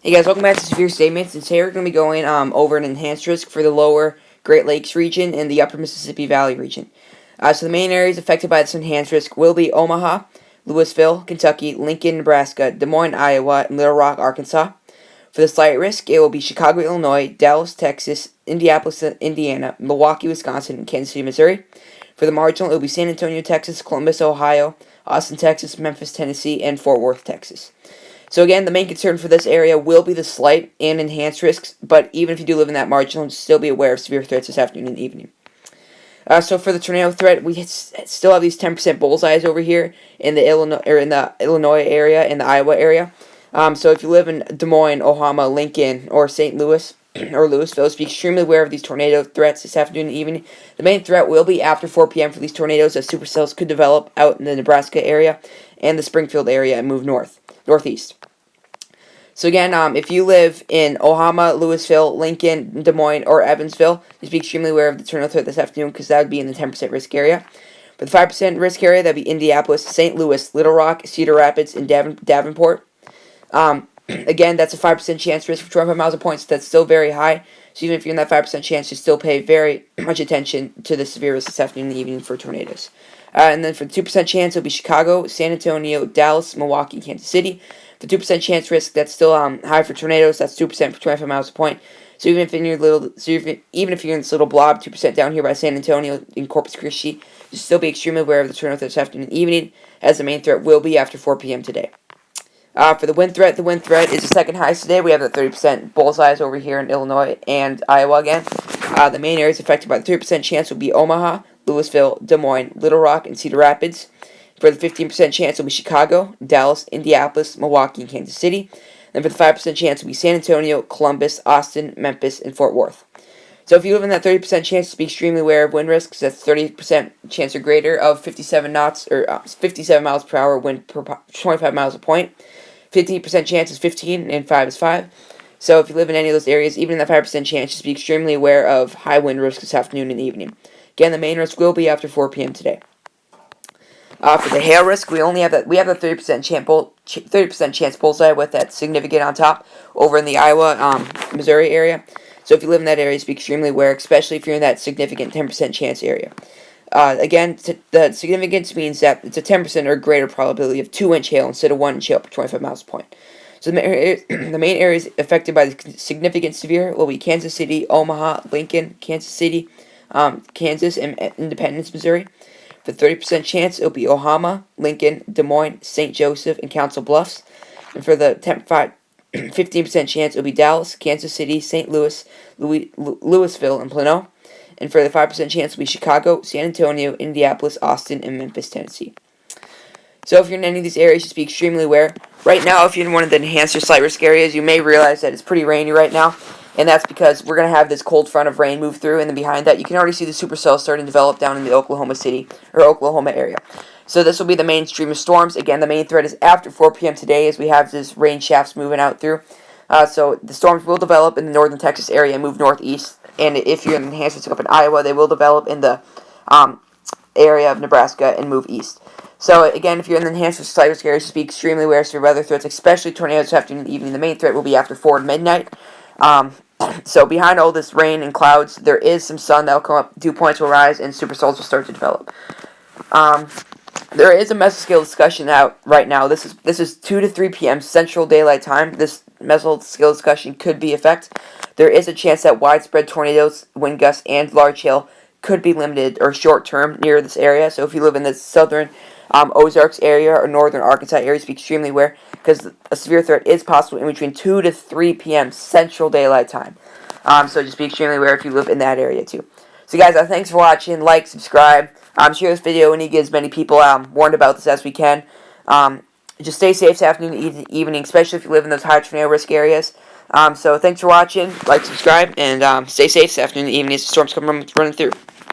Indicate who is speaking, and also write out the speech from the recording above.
Speaker 1: Hey guys, welcome back to Severe Statements, and today we're going to be going over an enhanced risk for the lower Great Lakes region and the upper Mississippi Valley region. So the main areas affected by this enhanced risk will be Omaha, Louisville, Kentucky, Lincoln, Nebraska, Des Moines, Iowa, and Little Rock, Arkansas. For the slight risk, it will be Chicago, Illinois, Dallas, Texas, Indianapolis, Indiana, Milwaukee, Wisconsin, and Kansas City, Missouri. For the marginal, it will be San Antonio, Texas, Columbus, Ohio, Austin, Texas, Memphis, Tennessee, and Fort Worth, Texas. So again, the main concern for this area will be the slight and enhanced risks, but even if you do live in that marginal, still be aware of severe threats this afternoon and evening. So for the tornado threat, we still have these 10% bullseyes over here in the Illinois area and the Iowa area. So if you live in Des Moines, Omaha, Lincoln, or St. Louis or Louisville, be extremely aware of these tornado threats this afternoon and evening. The main threat will be after 4 p.m. for these tornadoes, as supercells could develop out in the Nebraska area and the Springfield area and move northeast. So again, if you live in Omaha, Louisville, Lincoln, Des Moines, or Evansville, just be extremely aware of the tornado threat this afternoon, because that would be in the 10% risk area. For the 5% risk area, that would be Indianapolis, St. Louis, Little Rock, Cedar Rapids, and Davenport. Again, that's a 5% chance risk for 25 miles of points. So that's still very high. So even if you're in that 5% chance, you still pay very much attention to the severe risk this afternoon and evening for tornadoes. And then for the 2% chance, it'll be Chicago, San Antonio, Dallas, Milwaukee, Kansas City. The 2% chance risk, that's still high for tornadoes. That's 2% for 25 miles a point. So even if you're in this little blob, 2% down here by San Antonio in Corpus Christi, you still be extremely aware of the tornado threat this afternoon and evening, as the main threat will be after 4 p.m. today. For the wind threat is the second highest today. We have the 30% bullseyes over here in Illinois and Iowa again. The main areas affected by the 3% chance will be Omaha, Louisville, Des Moines, Little Rock, and Cedar Rapids. For the 15% chance, it will be Chicago, Dallas, Indianapolis, Milwaukee, and Kansas City. And for the 5% chance, it will be San Antonio, Columbus, Austin, Memphis, and Fort Worth. So if you live in that 30% chance, be extremely aware of wind risks. That's 30% chance or greater of 57 knots or 57 miles per hour wind per 25 miles a point. 15% chance is 15, and 5 is 5. So if you live in any of those areas, even in that 5% chance, just be extremely aware of high wind risks this afternoon and evening. Again, the main risk will be after 4 p.m. today. For the hail risk, we have the 30% chance bullseye with that significant on top over in the Iowa, Missouri area. So if you live in that area, just be extremely aware, especially if you're in that significant 10% chance area. Again, the significance means that it's a 10% or greater probability of 2-inch hail instead of 1-inch hail per 25 miles a point. So the main areas affected by the significant severe will be Kansas City, Omaha, Lincoln, Kansas City, Kansas, and Independence, Missouri. For 30% chance, it'll be Omaha, Lincoln, Des Moines, St. Joseph, and Council Bluffs. And for the 15% chance, it'll be Dallas, Kansas City, St. Louis, Louisville, and Plano. And for the 5% chance, it'll be Chicago, San Antonio, Indianapolis, Austin, and Memphis, Tennessee. So if you're in any of these areas, just be extremely aware. Right now, if you're in one of the enhanced or slight risk areas, you may realize that it's pretty rainy right now. And that's because we're going to have this cold front of rain move through, and then behind that, you can already see the supercells starting to develop down in the Oklahoma City, or Oklahoma area. So this will be the main stream of storms. Again, the main threat is after 4 p.m. today, as we have this rain shafts moving out through. So the storms will develop in the northern Texas area and move northeast. And if you're in enhanced up in Iowa, they will develop in the area of Nebraska and move east. So again, if you're in the enhanced or slight risk areas, just be extremely aware of severe weather threats, especially tornadoes this afternoon and evening. The main threat will be after 4 midnight. So behind all this rain and clouds, there is some sun that will come up, dew points will rise, and supercells will start to develop. There is a mesoscale discussion out right now. This is 2 to 3 p.m. Central Daylight Time. This mesoscale discussion could be effect. There is a chance that widespread tornadoes, wind gusts, and large hail could be limited or short-term near this area. So if you live in the southern Ozarks area or northern Arkansas areas, be extremely aware, because a severe threat is possible in between 2 to 3 p.m. Central Daylight Time. So just be extremely aware if you live in that area too. So guys, thanks for watching. Like, subscribe, share this video, and get as many people warned about this as we can. Just stay safe this afternoon and evening, especially if you live in those high tornado risk areas. So thanks for watching. Like, subscribe, and stay safe this afternoon and evening as the storms come running through.